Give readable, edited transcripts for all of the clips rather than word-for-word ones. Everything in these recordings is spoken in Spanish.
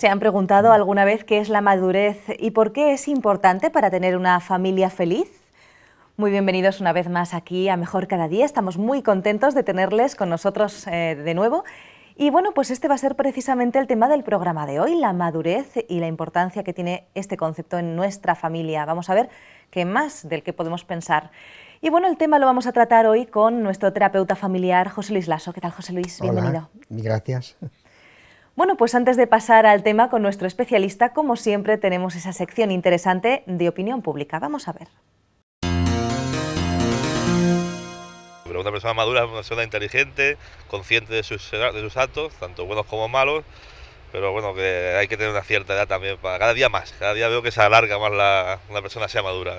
¿Se han preguntado alguna vez qué es la madurez y por qué es importante para tener una familia feliz? Muy bienvenidos una vez más aquí a Mejor Cada Día. Estamos muy contentos de tenerles con nosotros de nuevo. Y bueno, pues este va a ser precisamente el tema del programa de hoy, la madurez y la importancia que tiene este concepto en nuestra familia. Vamos a ver qué más del que podemos pensar. Y bueno, el tema lo vamos a tratar hoy con nuestro terapeuta familiar, José Luis Lasso. ¿Qué tal, José Luis? Bienvenido. Hola, gracias. Bueno, pues antes de pasar al tema con nuestro especialista, como siempre, tenemos esa sección interesante de opinión pública. Vamos a ver. Pero una persona madura es una persona inteligente, consciente de sus actos, tanto buenos como malos, pero bueno, que hay que tener una cierta edad también, para cada día más. Cada día veo que se alarga más una persona sea madura.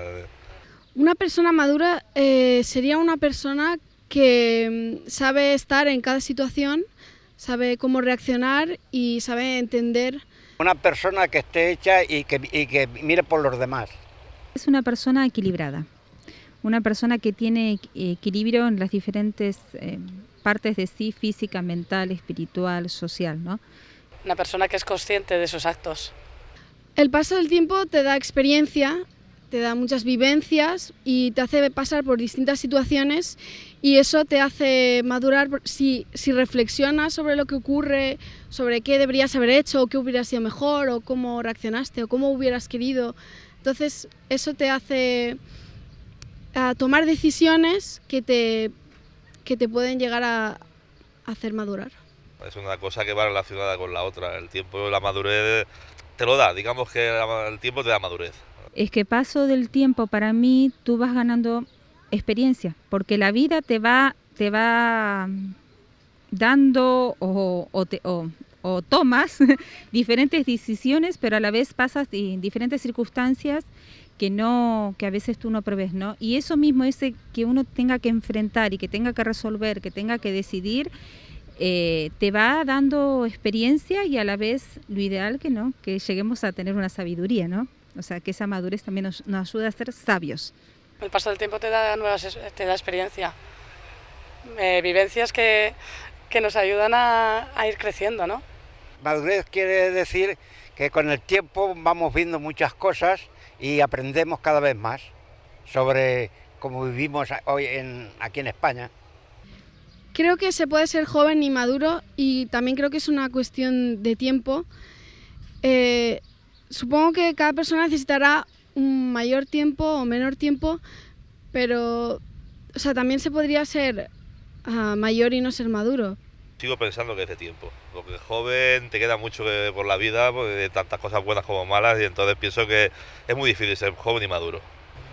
Una persona madura sería una persona que sabe estar en cada situación, sabe cómo reaccionar y sabe entender. Una persona que esté hecha y que mire por los demás. Es una persona equilibrada, una persona que tiene equilibrio en las diferentes partes de sí, física, mental, espiritual, social, ¿no? Una persona que es consciente de sus actos. El paso del tiempo te da experiencia, te da muchas vivencias y te hace pasar por distintas situaciones y eso te hace madurar si reflexionas sobre lo que ocurre, sobre qué deberías haber hecho o qué hubiera sido mejor o cómo reaccionaste o cómo hubieras querido. Entonces eso te hace tomar decisiones que te pueden llegar a hacer madurar. Es una cosa que va relacionada con la otra. El tiempo, la madurez te lo da, digamos que el tiempo te da madurez. Es que paso del tiempo, para mí, tú vas ganando experiencia, porque la vida te va dando o tomas diferentes decisiones, pero a la vez pasas en diferentes circunstancias que a veces tú no prevés, ¿no? Y eso mismo, ese que uno tenga que enfrentar y que tenga que resolver, que tenga que decidir, te va dando experiencia y a la vez lo ideal que lleguemos a tener una sabiduría, ¿no? O sea, que esa madurez también nos ayuda a ser sabios. El paso del tiempo te da experiencia, vivencias que nos ayudan a ir creciendo, ¿no? Madurez quiere decir que con el tiempo vamos viendo muchas cosas y aprendemos cada vez más sobre cómo vivimos hoy aquí en España. Creo que se puede ser joven y maduro y también creo que es una cuestión de tiempo. Supongo que cada persona necesitará un mayor tiempo o menor tiempo, pero también se podría ser mayor y no ser maduro. Sigo pensando que es de tiempo. Lo que es joven te queda mucho por la vida, de tantas cosas buenas como malas, y entonces pienso que es muy difícil ser joven y maduro.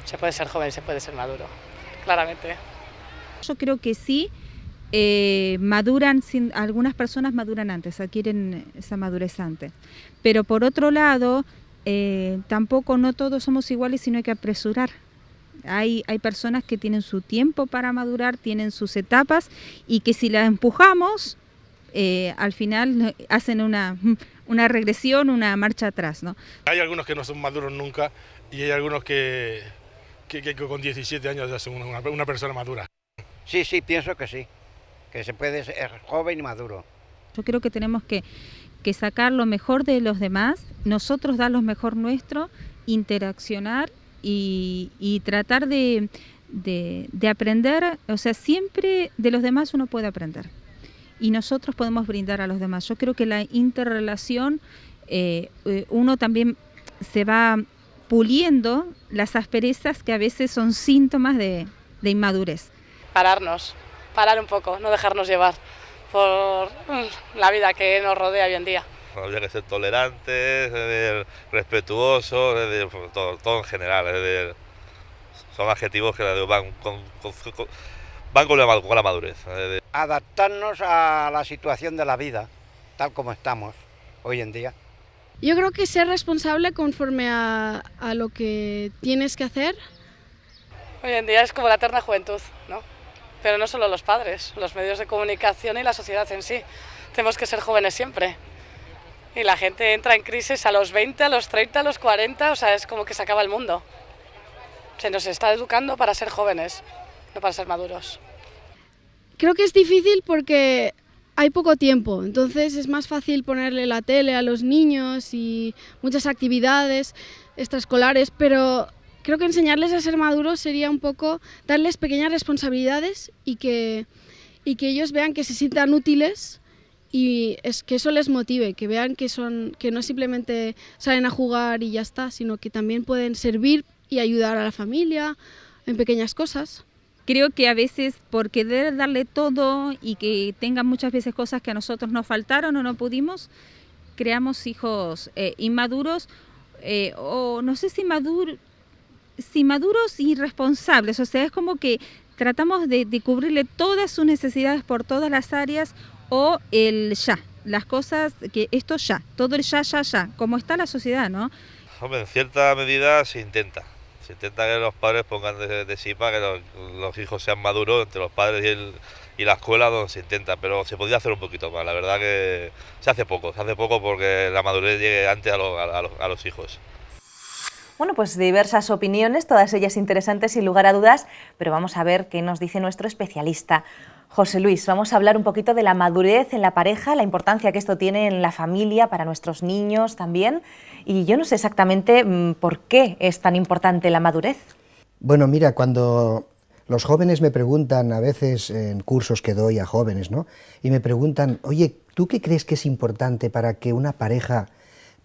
Se puede ser joven, se puede ser maduro, claramente. Yo creo que sí, algunas personas maduran antes, adquieren esa madurez antes. Pero por otro lado, tampoco no todos somos iguales, sino hay que apresurar. Hay personas que tienen su tiempo para madurar, tienen sus etapas y que si las empujamos, al final hacen una regresión, una marcha atrás, ¿no? Hay algunos que no son maduros nunca y hay algunos que con 17 años ya son una persona madura. Sí, pienso que sí, que se puede ser joven y maduro. Yo creo que tenemos que sacar lo mejor de los demás, nosotros dar lo mejor nuestro, interaccionar y tratar de aprender, o sea, siempre de los demás uno puede aprender y nosotros podemos brindar a los demás. Yo creo que la interrelación, uno también se va puliendo las asperezas que a veces son síntomas de inmadurez. Parar un poco, no dejarnos llevar por la vida que nos rodea hoy en día. Habría que ser tolerantes, respetuosos, todo en general. Son adjetivos que van con la madurez. Adaptarnos a la situación de la vida, tal como estamos hoy en día. Yo creo que ser responsable conforme a lo que tienes que hacer. Hoy en día es como la eterna juventud, ¿no? Pero no solo los padres, los medios de comunicación y la sociedad en sí. Tenemos que ser jóvenes siempre. Y la gente entra en crisis a los 20, a los 30, a los 40, o sea, es como que se acaba el mundo. Se nos está educando para ser jóvenes, no para ser maduros. Creo que es difícil porque hay poco tiempo, entonces es más fácil ponerle la tele a los niños y muchas actividades extraescolares, pero creo que enseñarles a ser maduros sería un poco darles pequeñas responsabilidades y que ellos vean que se sientan útiles y es que eso les motive, que vean que no simplemente salen a jugar y ya está, sino que también pueden servir y ayudar a la familia en pequeñas cosas. Creo que a veces por querer darle todo y que tengan muchas veces cosas que a nosotros nos faltaron o no pudimos, creamos hijos inmaduros o no sé si maduros y responsables. O sea, es como que tratamos de cubrirle todas sus necesidades por todas las áreas o el ya, las cosas que esto ya, todo el ya, como está la sociedad, ¿no? Hombre, en cierta medida se intenta que los padres pongan de sí para que los hijos sean maduros entre los padres y la escuela, donde se intenta, pero se podría hacer un poquito más. La verdad que se hace poco porque la madurez llegue antes a los hijos. Bueno, pues diversas opiniones, todas ellas interesantes sin lugar a dudas, pero vamos a ver qué nos dice nuestro especialista. José Luis, vamos a hablar un poquito de la madurez en la pareja, la importancia que esto tiene en la familia, para nuestros niños también. Y yo no sé exactamente por qué es tan importante la madurez. Bueno, mira, cuando los jóvenes me preguntan, a veces en cursos que doy a jóvenes, ¿no? Y me preguntan, oye, ¿tú qué crees que es importante para que una pareja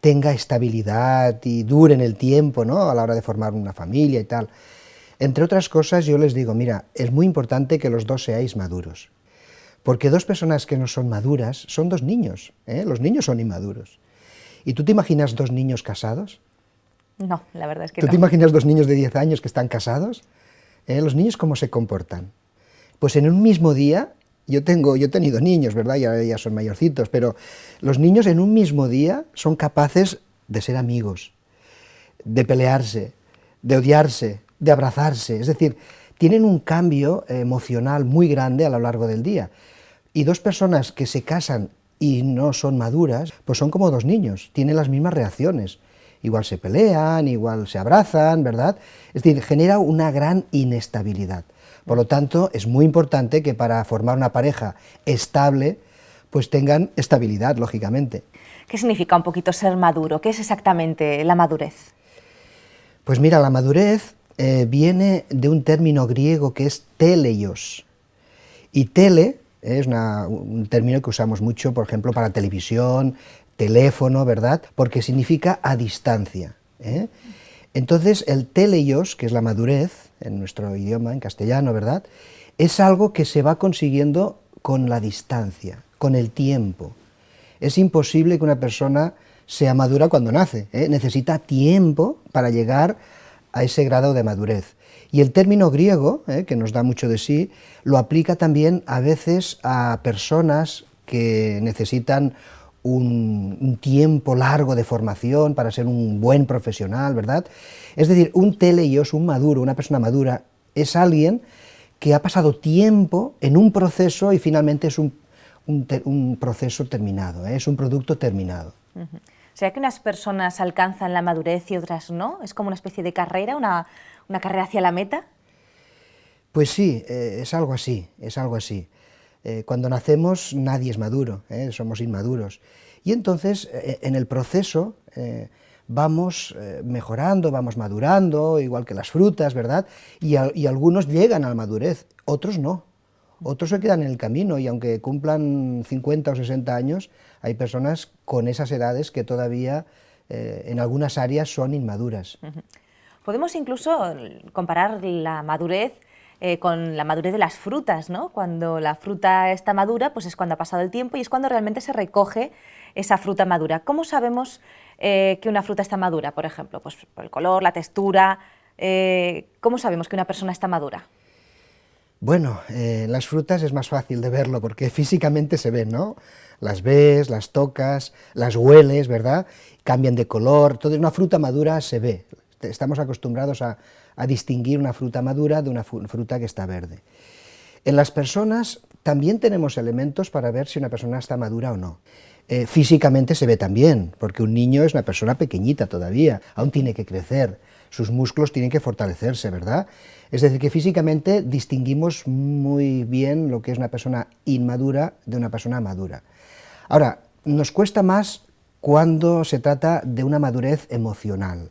tenga estabilidad y dure en el tiempo, ¿no? A la hora de formar una familia y tal? Entre otras cosas, yo les digo, mira, es muy importante que los dos seáis maduros, porque dos personas que no son maduras son dos niños, ¿eh? Los niños son inmaduros. ¿Y tú te imaginas dos niños casados? No, la verdad es que ¿Tú no. te imaginas dos niños de 10 años que están casados? ¿Los niños cómo se comportan? Pues en un mismo día, yo he tenido niños, ¿verdad? Ya son mayorcitos, pero los niños en un mismo día son capaces de ser amigos, de pelearse, de odiarse, de abrazarse, es decir, tienen un cambio emocional muy grande a lo largo del día. Y dos personas que se casan y no son maduras, pues son como dos niños, tienen las mismas reacciones. Igual se pelean, igual se abrazan, ¿verdad? Es decir, genera una gran inestabilidad. Por lo tanto, es muy importante que para formar una pareja estable, pues tengan estabilidad, lógicamente. ¿Qué significa un poquito ser maduro? ¿Qué es exactamente la madurez? Pues mira, la madurez viene de un término griego que es teleios. Y tele es un término que usamos mucho, por ejemplo, para televisión, teléfono, ¿verdad? Porque significa a distancia, ¿eh? Entonces, el teleios, que es la madurez, en nuestro idioma, en castellano, ¿verdad?, es algo que se va consiguiendo con la distancia, con el tiempo. Es imposible que una persona sea madura cuando nace, ¿eh? Necesita tiempo para llegar a ese grado de madurez. Y el término griego, que nos da mucho de sí, lo aplica también a veces a personas que necesitan un tiempo largo de formación para ser un buen profesional, ¿verdad? Es decir, un teleios, un maduro, una persona madura, es alguien que ha pasado tiempo en un proceso y finalmente es un proceso terminado, ¿eh? Es un producto terminado. ¿Será que unas personas alcanzan la madurez y otras no? ¿Es como una especie de carrera, una carrera hacia la meta? Pues sí, es algo así, es algo así. Cuando nacemos nadie es maduro, somos inmaduros. Y entonces en el proceso vamos mejorando, vamos madurando, igual que las frutas, ¿verdad? Y algunos llegan a la madurez, otros no. Otros se quedan en el camino y aunque cumplan 50 o 60 años, hay personas con esas edades que todavía en algunas áreas son inmaduras. Podemos incluso comparar la madurez con la madurez de las frutas, ¿no? Cuando la fruta está madura, pues es cuando ha pasado el tiempo y es cuando realmente se recoge esa fruta madura. ¿Cómo sabemos que una fruta está madura, por ejemplo? Pues por el color, la textura. ¿Cómo sabemos que una persona está madura? Bueno, las frutas es más fácil de verlo porque físicamente se ven, ¿no? Las ves, las tocas, las hueles, ¿verdad? Cambian de color, entonces una fruta madura se ve. Estamos acostumbrados a distinguir una fruta madura de una fruta que está verde. En las personas también tenemos elementos para ver si una persona está madura o no. Físicamente se ve también, porque un niño es una persona pequeñita todavía, aún tiene que crecer. sus músculos tienen que fortalecerse, ¿verdad? Es decir, que físicamente distinguimos muy bien lo que es una persona inmadura de una persona madura. Ahora, nos cuesta más cuando se trata de una madurez emocional,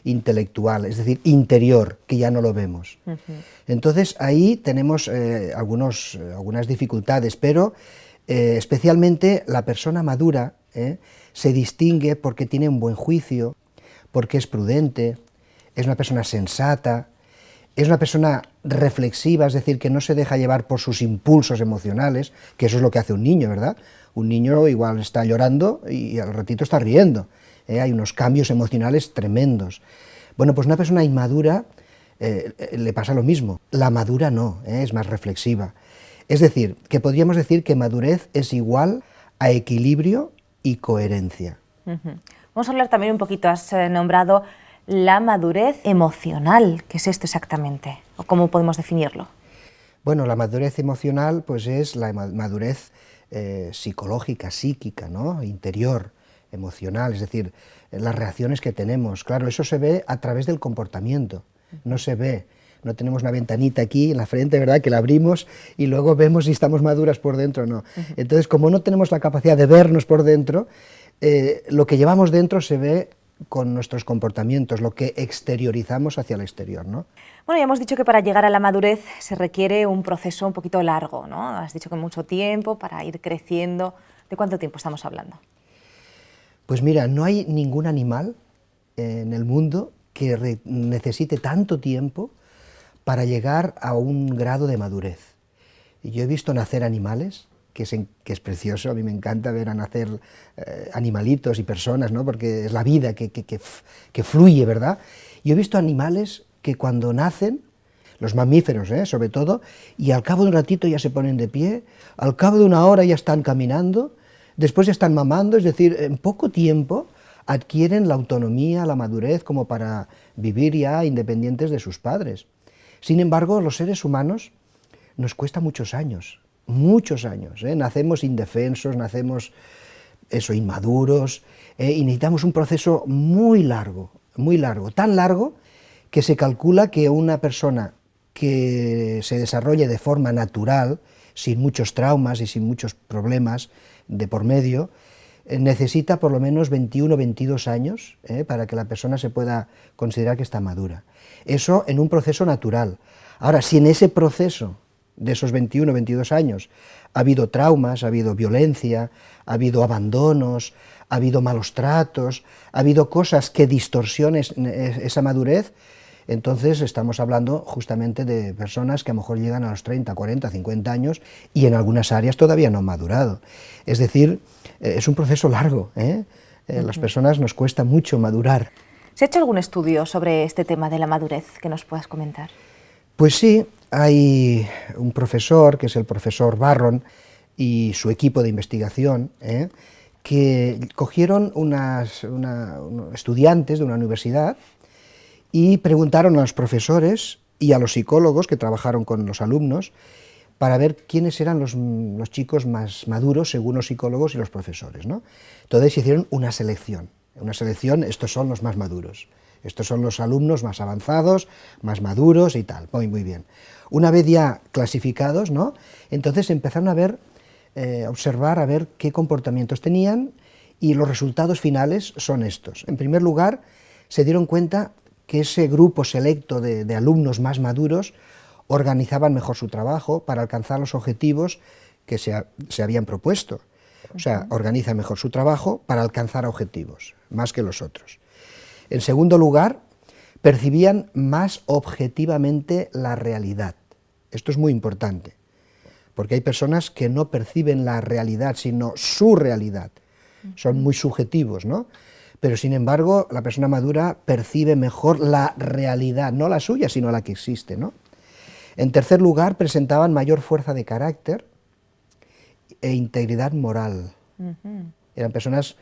intelectual, es decir, interior, que ya no lo vemos. Entonces, ahí tenemos algunas dificultades, pero especialmente la persona madura se distingue porque tiene un buen juicio, porque es prudente, es una persona sensata, es una persona reflexiva, es decir, que no se deja llevar por sus impulsos emocionales, que eso es lo que hace un niño, ¿verdad? Un niño igual está llorando y al ratito está riendo, hay unos cambios emocionales tremendos. Bueno, pues una persona inmadura le pasa lo mismo, la madura no, es más reflexiva. Es decir, que podríamos decir que madurez es igual a equilibrio y coherencia. Vamos a hablar también un poquito, has nombrado la madurez emocional. ¿Qué es esto exactamente? ¿O cómo podemos definirlo? Bueno, la madurez emocional pues es la madurez psicológica, psíquica, ¿no? Interior, emocional, es decir, las reacciones que tenemos. Claro, eso se ve a través del comportamiento, no se ve. No tenemos una ventanita aquí en la frente, ¿verdad?, que la abrimos y luego vemos si estamos maduras por dentro o no. Entonces, como no tenemos la capacidad de vernos por dentro, lo que llevamos dentro se ve con nuestros comportamientos, lo que exteriorizamos hacia el exterior, ¿no? Bueno, ya hemos dicho que para llegar a la madurez se requiere un proceso un poquito largo, ¿no? Has dicho que mucho tiempo para ir creciendo. ¿De cuánto tiempo estamos hablando? Pues mira, no hay ningún animal en el mundo que necesite tanto tiempo para llegar a un grado de madurez. Y yo he visto nacer animales, que es precioso, a mí me encanta ver a nacer animalitos y personas, ¿no?, porque es la vida que fluye, ¿verdad? Yo he visto animales que cuando nacen, los mamíferos, sobre todo, y al cabo de un ratito ya se ponen de pie, al cabo de una hora ya están caminando, después ya están mamando, es decir, en poco tiempo adquieren la autonomía, la madurez, como para vivir ya independientes de sus padres. Sin embargo, los seres humanos nos cuesta muchos años, nacemos indefensos, nacemos inmaduros, y necesitamos un proceso muy largo, tan largo que se calcula que una persona que se desarrolle de forma natural, sin muchos traumas y sin muchos problemas de por medio, necesita por lo menos 21 o 22 años para que la persona se pueda considerar que está madura. Eso en un proceso natural. Ahora, si en ese proceso de esos 21 o 22 años ha habido traumas, ha habido violencia, ha habido abandonos, ha habido malos tratos, ha habido cosas que distorsionen esa madurez, entonces estamos hablando justamente de personas que a lo mejor llegan a los 30, 40, 50 años y en algunas áreas todavía no han madurado. Es decir, es un proceso largo, las personas nos cuesta mucho madurar. ¿Se ha hecho algún estudio sobre este tema de la madurez que nos puedas comentar? Pues sí, hay un profesor, que es el profesor Barron, y su equipo de investigación, que cogieron unos estudiantes de una universidad y preguntaron a los profesores y a los psicólogos que trabajaron con los alumnos para ver quiénes eran los chicos más maduros según los psicólogos y los profesores, ¿no? Entonces hicieron una selección, estos son los más maduros, estos son los alumnos más avanzados, más maduros y tal, muy bien. Una vez ya clasificados, ¿no?, entonces empezaron a observar a ver qué comportamientos tenían y los resultados finales son estos. En primer lugar, se dieron cuenta que ese grupo selecto de alumnos más maduros organizaban mejor su trabajo para alcanzar los objetivos que se habían propuesto. O sea, organizan mejor su trabajo para alcanzar objetivos, más que los otros. En segundo lugar, percibían más objetivamente la realidad. Esto es muy importante, porque hay personas que no perciben la realidad, sino su realidad. Son muy subjetivos, ¿no? Pero sin embargo, la persona madura percibe mejor la realidad, no la suya, sino la que existe, ¿no? En tercer lugar, presentaban mayor fuerza de carácter e integridad moral. Eran personas,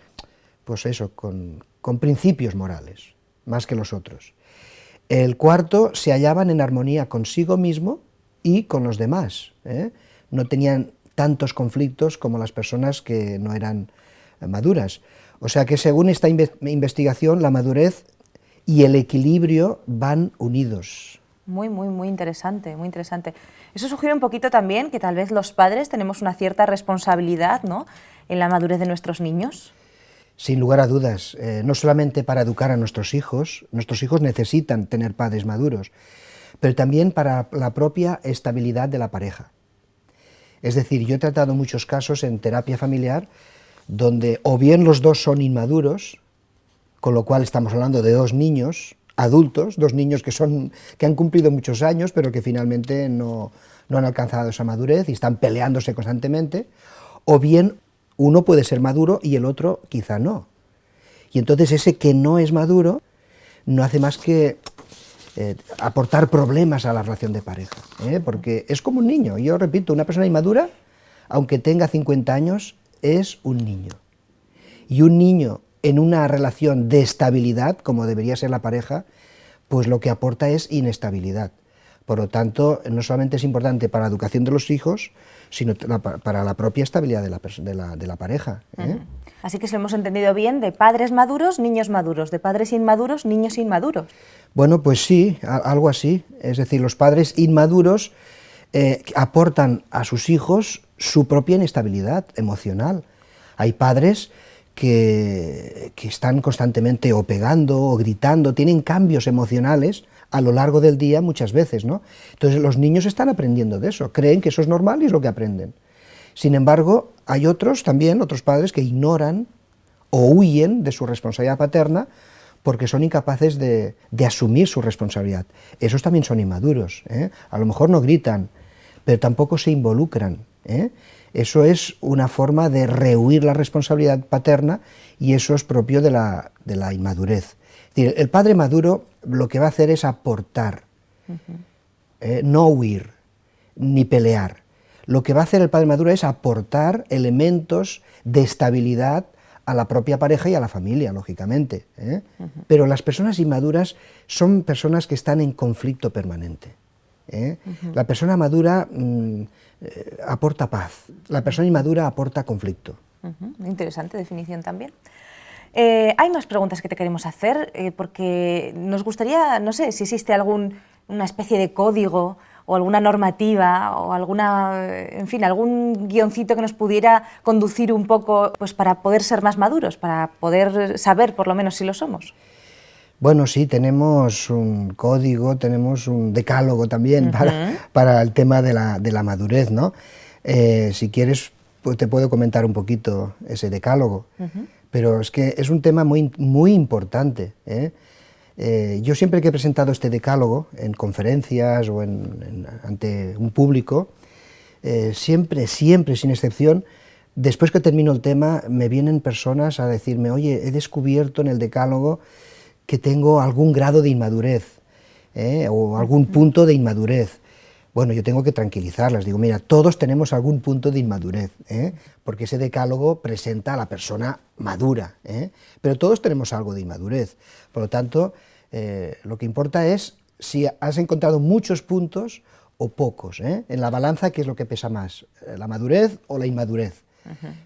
pues eso, con principios morales, más que los otros. El cuarto, se hallaban en armonía consigo mismo y con los demás, No tenían tantos conflictos como las personas que no eran maduras. O sea que según esta investigación, la madurez y el equilibrio van unidos. Muy interesante, muy interesante. Eso sugiere un poquito también que tal vez los padres tenemos una cierta responsabilidad, ¿no?, en la madurez de nuestros niños. Sin lugar a dudas, no solamente para educar a nuestros hijos necesitan tener padres maduros, pero también para la propia estabilidad de la pareja. Es decir, yo he tratado muchos casos en terapia familiar donde o bien los dos son inmaduros, con lo cual estamos hablando de dos niños adultos, dos niños que han cumplido muchos años, pero que finalmente no han alcanzado esa madurez y están peleándose constantemente, o bien uno puede ser maduro y el otro quizá no. Y entonces ese que no es maduro no hace más que aportar problemas a la relación de pareja, porque es como un niño. Yo repito, una persona inmadura, aunque tenga 50 años, es un niño. Y un niño en una relación de estabilidad, como debería ser la pareja, pues lo que aporta es inestabilidad. Por lo tanto, no solamente es importante para la educación de los hijos, sino para la propia estabilidad de la pareja. Así que si lo hemos entendido bien, de padres maduros, niños maduros, de padres inmaduros, niños inmaduros. Bueno, pues sí, algo así. Es decir, los padres inmaduros aportan a sus hijos su propia inestabilidad emocional. Hay padres que están constantemente o pegando o gritando, tienen cambios emocionales a lo largo del día muchas veces, ¿no? Entonces los niños están aprendiendo de eso, creen que eso es normal y es lo que aprenden. Sin embargo, hay otros padres que ignoran o huyen de su responsabilidad paterna porque son incapaces de asumir su responsabilidad. Esos también son inmaduros, a lo mejor no gritan, pero tampoco se involucran, Eso es una forma de rehuir la responsabilidad paterna y eso es propio de la inmadurez. Es decir, el padre maduro lo que va a hacer es aportar, no huir ni pelear. Lo que va a hacer el padre maduro es aportar elementos de estabilidad a la propia pareja y a la familia, lógicamente. Pero las personas inmaduras son personas que están en conflicto permanente. La persona madura aporta paz, la persona inmadura aporta conflicto. Interesante definición también. Hay más preguntas que te queremos hacer, porque nos gustaría, no sé, si existe una especie de código o alguna normativa o algún guioncito que nos pudiera conducir un poco, pues, para poder ser más maduros, para poder saber por lo menos si lo somos. Bueno, sí, tenemos un código, tenemos un decálogo también para el tema de la madurez, ¿no? Si quieres, pues te puedo comentar un poquito ese decálogo, pero es que es un tema muy importante, Yo siempre que he presentado este decálogo en conferencias o ante un público, siempre, sin excepción, después que termino el tema, me vienen personas a decirme, oye, he descubierto en el decálogo que tengo algún grado de inmadurez, o algún punto de inmadurez. Bueno, yo tengo que tranquilizarlas, digo, mira, todos tenemos algún punto de inmadurez, porque ese decálogo presenta a la persona madura, pero todos tenemos algo de inmadurez. Por lo tanto, lo que importa es si has encontrado muchos puntos o pocos, en la balanza, ¿qué es lo que pesa más? ¿La madurez o la inmadurez?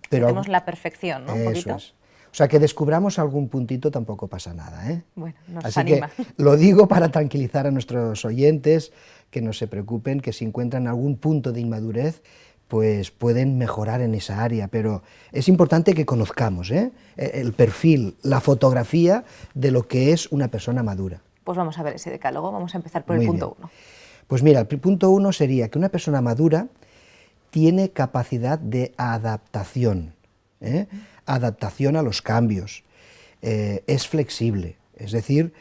Pero tenemos la perfección, ¿no? Un poquito. Es. O sea, que descubramos algún puntito tampoco pasa nada, Bueno, nos Así anima. que lo digo para tranquilizar a nuestros oyentes, que no se preocupen, que si encuentran algún punto de inmadurez, pues pueden mejorar en esa área, pero es importante que conozcamos el perfil, la fotografía de lo que es una persona madura. Pues vamos a ver ese decálogo, vamos a empezar por el Muy punto bien. 1. Pues mira, el punto 1 sería que una persona madura tiene capacidad de adaptación, adaptación a los cambios, es flexible, es decir,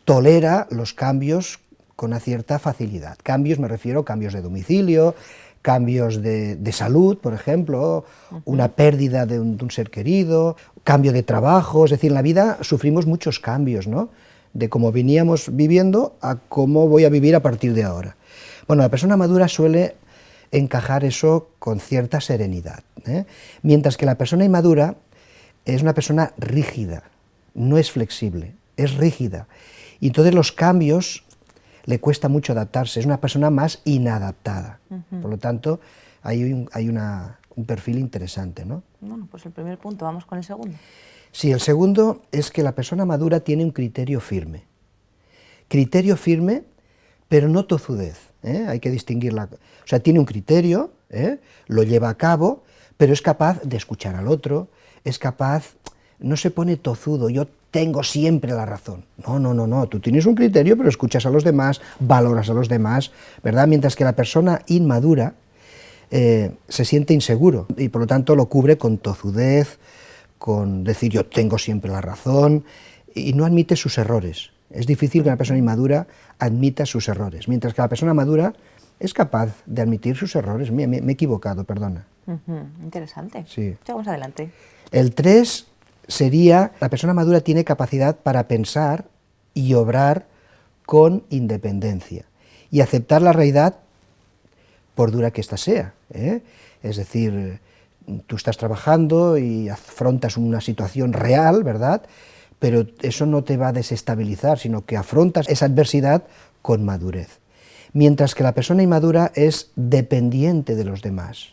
tolera los cambios con una cierta facilidad. Cambios, me refiero a cambios de domicilio, cambios de salud, por ejemplo, una pérdida de un ser querido, cambio de trabajo, es decir, en la vida sufrimos muchos cambios, ¿no? De cómo veníamos viviendo a cómo voy a vivir a partir de ahora. Bueno, la persona madura suele encajar eso con cierta serenidad, mientras que la persona inmadura es una persona rígida, no es flexible, es rígida, y entonces los cambios le cuesta mucho adaptarse, es una persona más inadaptada. Por lo tanto, hay un perfil interesante, ¿no? Bueno, pues el primer punto, vamos con el segundo. Sí, el segundo es que la persona madura tiene un criterio firme. Criterio firme, pero no tozudez, ¿eh? Hay que distinguirla. O sea, tiene un criterio, ¿eh? Lo lleva a cabo, pero es capaz de escuchar al otro, es capaz, no se pone tozudo, yo tengo siempre la razón. No, no, no, no, tú tienes un criterio, pero escuchas a los demás, valoras a los demás, ¿verdad? Mientras que la persona inmadura se siente inseguro y por lo tanto lo cubre con tozudez, con decir yo tengo siempre la razón, y no admite sus errores. Es difícil que una persona inmadura admita sus errores, mientras que la persona madura es capaz de admitir sus errores. Me he equivocado, perdona. Interesante. Sí. Vamos adelante. El 3 sería, la persona madura tiene capacidad para pensar y obrar con independencia y aceptar la realidad por dura que ésta sea, ¿eh? Es decir, tú estás trabajando y afrontas una situación real, ¿verdad?, pero eso no te va a desestabilizar, sino que afrontas esa adversidad con madurez. Mientras que la persona inmadura es dependiente de los demás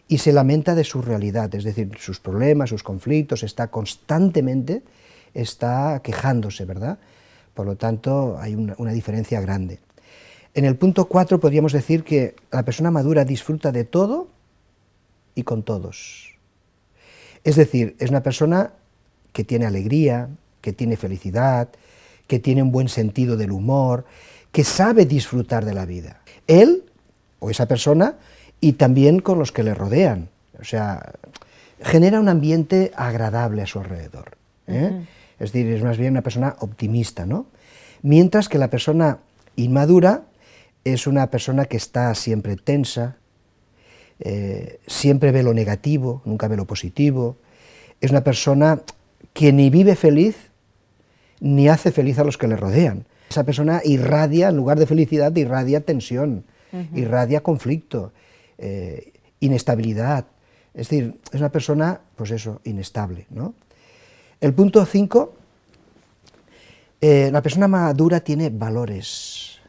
y se lamenta de su realidad, es decir, sus problemas, sus conflictos, está constantemente quejándose, ¿verdad? Por lo tanto, hay una diferencia grande. En el punto 4 podríamos decir que la persona madura disfruta de todo y con todos. Es decir, es una persona que tiene alegría, que tiene felicidad, que tiene un buen sentido del humor, que sabe disfrutar de la vida. Él, o esa persona, y también con los que le rodean. O sea, genera un ambiente agradable a su alrededor, ¿eh? Es decir, es más bien una persona optimista, ¿no? Mientras que la persona inmadura es una persona que está siempre tensa, siempre ve lo negativo, nunca ve lo positivo. Es una persona que ni vive feliz, ni hace feliz a los que le rodean. Esa persona irradia, en lugar de felicidad, irradia tensión, irradia conflicto, inestabilidad. Es decir, es una persona, pues eso, inestable, ¿no? El punto 5, la persona madura tiene valores,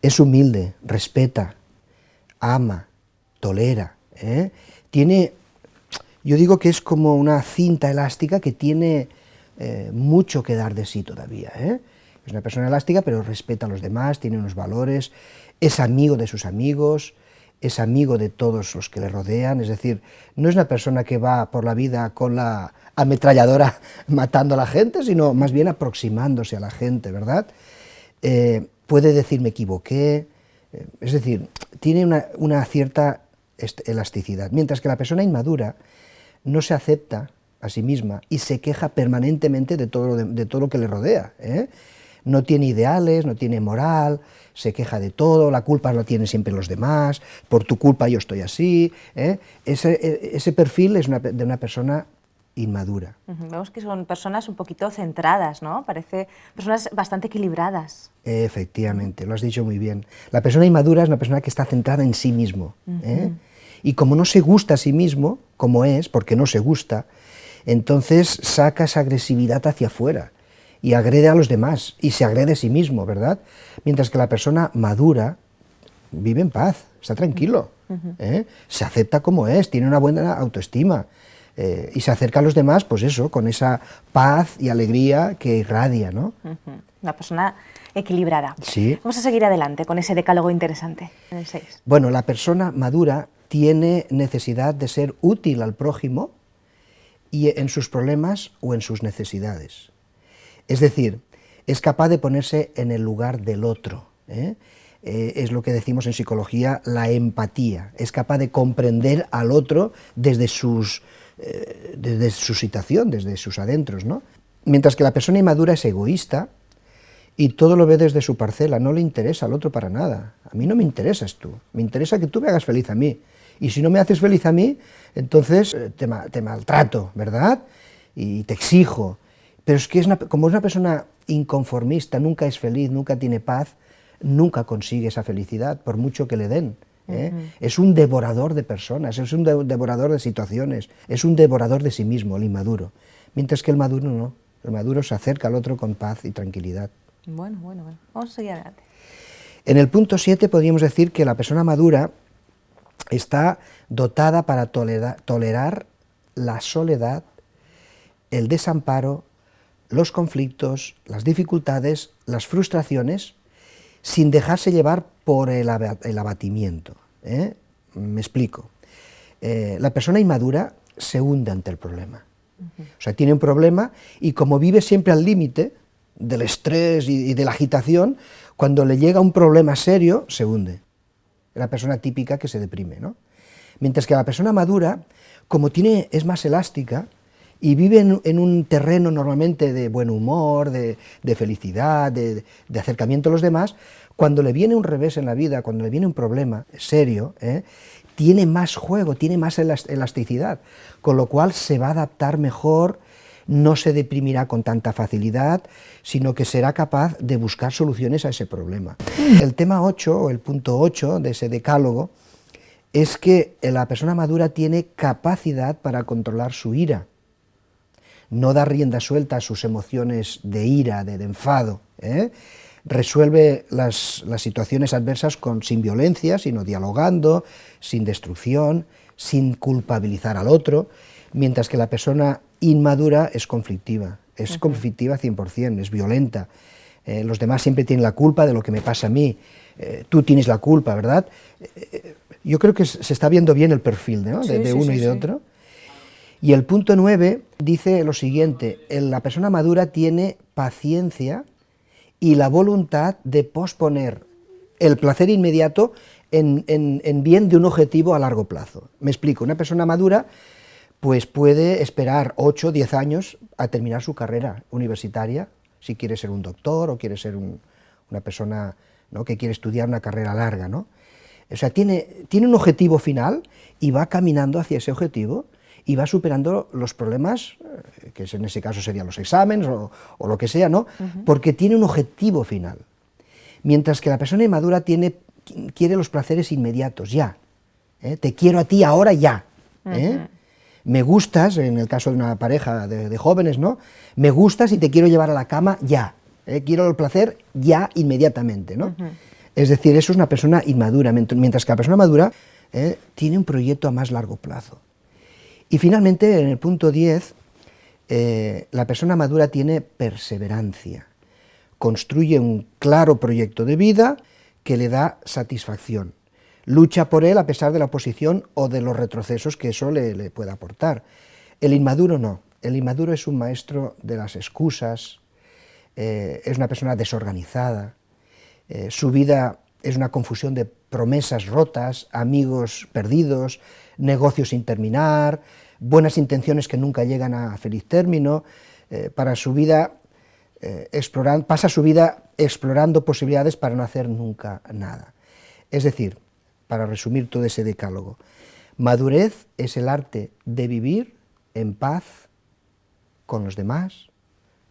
es humilde, respeta, ama, tolera, ¿eh? Yo digo que es como una cinta elástica que tiene mucho que dar de sí todavía, ¿eh? Es una persona elástica, pero respeta a los demás, tiene unos valores, es amigo de sus amigos, es amigo de todos los que le rodean, es decir, no es una persona que va por la vida con la ametralladora matando a la gente, sino más bien aproximándose a la gente, ¿verdad? Puede decir me equivoqué, es decir, tiene una cierta elasticidad, mientras que la persona inmadura no se acepta a sí misma y se queja permanentemente de todo lo que le rodea, ¿eh? No tiene ideales, no tiene moral, se queja de todo, la culpa la tienen siempre los demás, por tu culpa yo estoy así, ¿eh? Ese perfil es de una persona inmadura. Vemos que son personas un poquito centradas, ¿no? Parece personas bastante equilibradas. Efectivamente, lo has dicho muy bien. La persona inmadura es una persona que está centrada en sí mismo, ¿eh? Y como no se gusta a sí mismo, como es, porque no se gusta, entonces saca esa agresividad hacia afuera y agrede a los demás y se agrede a sí mismo, ¿verdad? Mientras que la persona madura vive en paz, está tranquilo, ¿eh? Se acepta como es, tiene una buena autoestima, y se acerca a los demás, pues eso, con esa paz y alegría que irradia, ¿no? Una persona equilibrada. Sí. Vamos a seguir adelante con ese decálogo interesante, en el 6. Bueno, la persona madura tiene necesidad de ser útil al prójimo y en sus problemas o en sus necesidades. Es decir, es capaz de ponerse en el lugar del otro, ¿eh? Es lo que decimos en psicología, la empatía. Es capaz de comprender al otro desde su situación, desde sus adentros, ¿no? Mientras que la persona inmadura es egoísta y todo lo ve desde su parcela, no le interesa al otro para nada. A mí no me interesas tú, me interesa que tú me hagas feliz a mí. Y si no me haces feliz a mí, entonces te maltrato, ¿verdad? Y te exijo. Pero es que como es una persona inconformista, nunca es feliz, nunca tiene paz, nunca consigue esa felicidad, por mucho que le den, ¿eh? Es un devorador de personas, es un devorador de situaciones, es un devorador de sí mismo, el inmaduro. Mientras que el maduro no, el maduro se acerca al otro con paz y tranquilidad. Bueno. Vamos a seguir adelante. En el punto 7 podríamos decir que la persona madura está dotada para tolerar la soledad, el desamparo, los conflictos, las dificultades, las frustraciones, sin dejarse llevar por el abatimiento. Me explico. La persona inmadura se hunde ante el problema. O sea, tiene un problema y como vive siempre al límite del estrés y de la agitación, cuando le llega un problema serio, se hunde. La persona típica que se deprime, ¿no? Mientras que la persona madura, como es más elástica y vive en un terreno normalmente de buen humor, de felicidad, de acercamiento a los demás, cuando le viene un revés en la vida, cuando le viene un problema serio, tiene más juego, tiene más elasticidad, con lo cual se va a adaptar mejor, no se deprimirá con tanta facilidad, sino que será capaz de buscar soluciones a ese problema. El tema 8, o el punto 8 de ese decálogo, es que la persona madura tiene capacidad para controlar su ira, no da rienda suelta a sus emociones de ira, de enfado, resuelve las situaciones adversas sin violencia, sino dialogando, sin destrucción, sin culpabilizar al otro, mientras que la persona inmadura es conflictiva 100%, es violenta. Los demás siempre tienen la culpa de lo que me pasa a mí, tú tienes la culpa, ¿verdad? Yo creo que se está viendo bien el perfil, ¿no? de uno y de otro. Y el punto 9 dice lo siguiente: la persona madura tiene paciencia y la voluntad de posponer el placer inmediato en bien de un objetivo a largo plazo. Me explico, una persona madura pues puede esperar 8 o 10 años a terminar su carrera universitaria, si quiere ser un doctor o quiere ser una persona, ¿no?, que quiere estudiar una carrera larga, ¿no? O sea, tiene un objetivo final y va caminando hacia ese objetivo y va superando los problemas, que en ese caso serían los exámenes o lo que sea, ¿no? Porque tiene un objetivo final. Mientras que la persona inmadura quiere los placeres inmediatos, ya. Te quiero a ti ahora, ya. Me gustas, en el caso de una pareja de jóvenes, ¿no? Me gustas y te quiero llevar a la cama ya. Quiero el placer ya, inmediatamente, ¿no? Es decir, eso es una persona inmadura, mientras que la persona madura tiene un proyecto a más largo plazo. Y finalmente, en el punto 10, la persona madura tiene perseverancia, construye un claro proyecto de vida que le da satisfacción, lucha por él a pesar de la oposición o de los retrocesos que eso le pueda aportar. El inmaduro no, el inmaduro es un maestro de las excusas, es una persona desorganizada, su vida es una confusión de promesas rotas, amigos perdidos, negocios sin terminar, buenas intenciones que nunca llegan a feliz término. Pasa su vida explorando posibilidades para no hacer nunca nada. Es decir, para resumir todo ese decálogo, madurez es el arte de vivir en paz con los demás,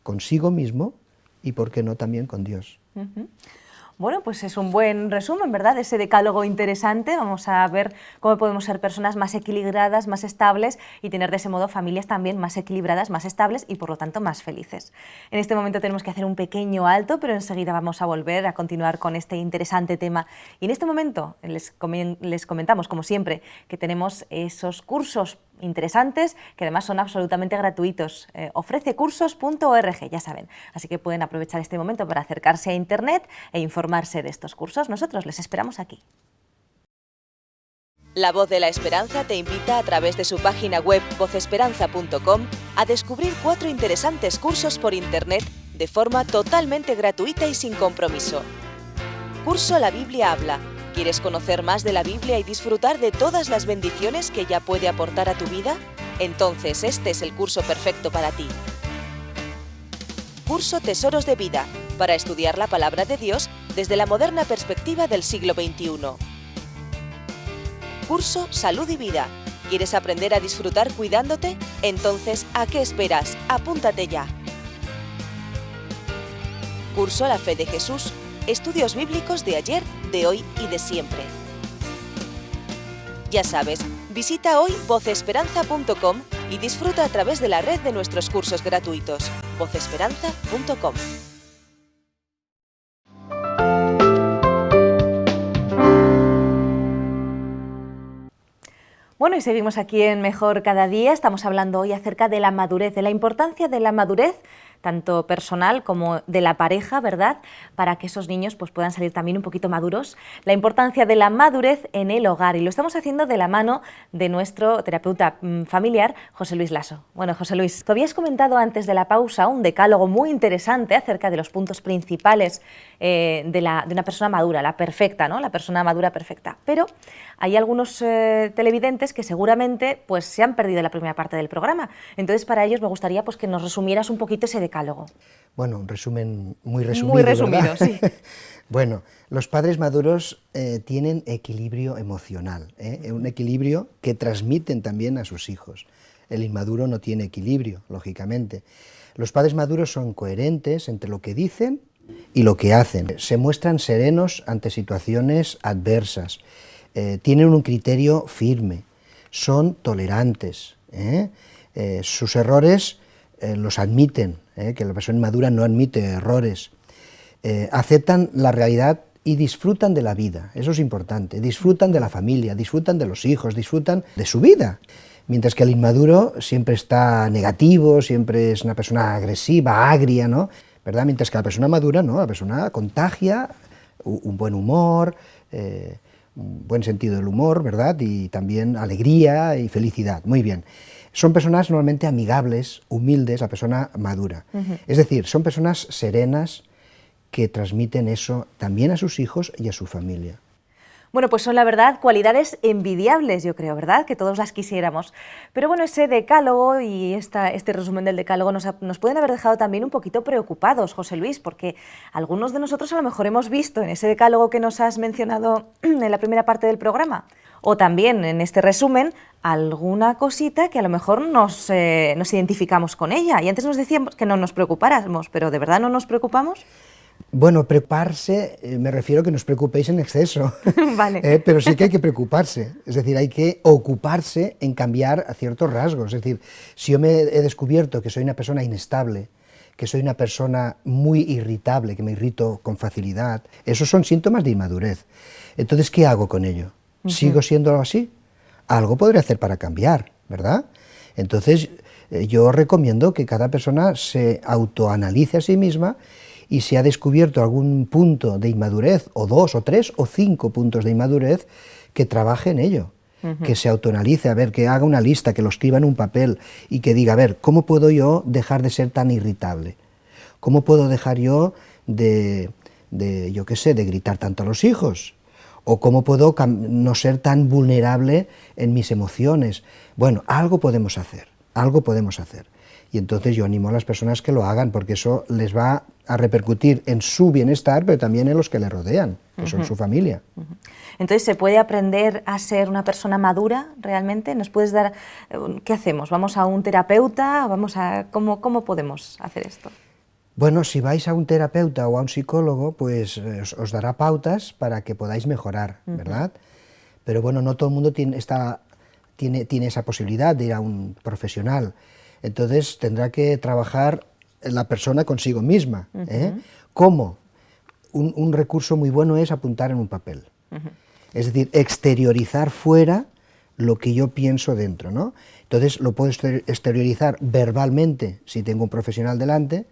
consigo mismo y, por qué no, también con Dios. Bueno, pues es un buen resumen, ¿verdad?, ese decálogo interesante. Vamos a ver cómo podemos ser personas más equilibradas, más estables y tener de ese modo familias también más equilibradas, más estables y por lo tanto más felices. En este momento tenemos que hacer un pequeño alto, pero enseguida vamos a volver a continuar con este interesante tema. Y en este momento les comentamos, como siempre, que tenemos esos cursos interesantes que además son absolutamente gratuitos. Ofrececursos.org, ya saben. Así que pueden aprovechar este momento para acercarse a Internet e informarse de estos cursos. Nosotros les esperamos aquí. La Voz de la Esperanza te invita a través de su página web vocesperanza.com a descubrir 4 interesantes cursos por Internet de forma totalmente gratuita y sin compromiso. Curso La Biblia Habla. ¿Quieres conocer más de la Biblia y disfrutar de todas las bendiciones que ella puede aportar a tu vida? Entonces este es el curso perfecto para ti. Curso Tesoros de Vida, para estudiar la Palabra de Dios desde la moderna perspectiva del siglo XXI. Curso Salud y Vida. ¿Quieres aprender a disfrutar cuidándote? Entonces, ¿a qué esperas? Apúntate ya. Curso La Fe de Jesús. Estudios bíblicos de ayer, de hoy y de siempre. Ya sabes, visita hoy vocesperanza.com y disfruta a través de la red de nuestros cursos gratuitos. vocesperanza.com. Bueno, y seguimos aquí en Mejor Cada Día. Estamos hablando hoy acerca de la madurez, de la importancia de la madurez, tanto personal como de la pareja, ¿verdad?, para que esos niños pues, puedan salir también un poquito maduros. La importancia de la madurez en el hogar, y lo estamos haciendo de la mano de nuestro terapeuta familiar, José Luis Lasso. Bueno, José Luis, tú habías comentado antes de la pausa un decálogo muy interesante acerca de los puntos principales de una persona madura, la perfecta, ¿no?, la persona madura perfecta. Pero hay algunos televidentes que seguramente pues, se han perdido la primera parte del programa. Entonces, para ellos me gustaría pues, que nos resumieras un poquito ese decálogo. Bueno, un resumen muy resumido. Muy resumido, ¿verdad? Sí. Bueno, los padres maduros tienen equilibrio emocional, un equilibrio que transmiten también a sus hijos. El inmaduro no tiene equilibrio, lógicamente. Los padres maduros son coherentes entre lo que dicen y lo que hacen. Se muestran serenos ante situaciones adversas. Tienen un criterio firme, son tolerantes, sus errores los admiten, que la persona inmadura no admite errores, aceptan la realidad y disfrutan de la vida, eso es importante, disfrutan de la familia, disfrutan de los hijos, disfrutan de su vida, mientras que el inmaduro siempre está negativo, siempre es una persona agresiva, agria, ¿no?, ¿verdad?, mientras que la persona madura, no, la persona contagia un buen humor, un buen sentido del humor, ¿verdad?, y también alegría y felicidad. Muy bien. Son personas normalmente amigables, humildes, la persona madura. Es decir, son personas serenas que transmiten eso también a sus hijos y a su familia. Bueno, pues son la verdad cualidades envidiables, yo creo, ¿verdad?, que todos las quisiéramos. Pero bueno, ese decálogo y este resumen del decálogo nos pueden haber dejado también un poquito preocupados, José Luis, porque algunos de nosotros a lo mejor hemos visto en ese decálogo que nos has mencionado en la primera parte del programa, o también en este resumen, alguna cosita que a lo mejor nos identificamos con ella. Y antes nos decíamos que no nos preocupáramos, pero ¿de verdad no nos preocupamos? Bueno, preocuparse, me refiero a que no os preocupéis en exceso, vale. Pero sí que hay que preocuparse, es decir, hay que ocuparse en cambiar a ciertos rasgos, es decir, si yo me he descubierto que soy una persona inestable, que soy una persona muy irritable, que me irrito con facilidad, esos son síntomas de inmadurez. Entonces, ¿qué hago con ello? ¿Sigo siendo así? Algo podré hacer para cambiar, ¿verdad? Entonces, yo recomiendo que cada persona se autoanalice a sí misma y si ha descubierto algún punto de inmadurez, o 2, o 3, o 5 puntos de inmadurez, que trabaje en ello, que se autoanalice, a ver, que haga una lista, que lo escriba en un papel y que diga, a ver, ¿cómo puedo yo dejar de ser tan irritable? ¿Cómo puedo dejar yo yo qué sé, de gritar tanto a los hijos? ¿O cómo puedo no ser tan vulnerable en mis emociones? Bueno, algo podemos hacer, algo podemos hacer. Y entonces yo animo a las personas que lo hagan, porque eso les va a repercutir en su bienestar, pero también en los que le rodean, que son su familia. Entonces, ¿se puede aprender a ser una persona madura realmente? ¿Nos puedes dar, qué hacemos? ¿Vamos a un terapeuta? ¿Cómo podemos hacer esto? Bueno, si vais a un terapeuta o a un psicólogo, pues os dará pautas para que podáis mejorar, ¿verdad? Pero bueno, no todo el mundo tiene esa posibilidad de ir a un profesional. Entonces tendrá que trabajar la persona consigo misma. ¿Cómo? Un recurso muy bueno es apuntar en un papel. Es decir, exteriorizar fuera lo que yo pienso dentro, ¿no? Entonces lo puedo exteriorizar verbalmente si tengo un profesional delante,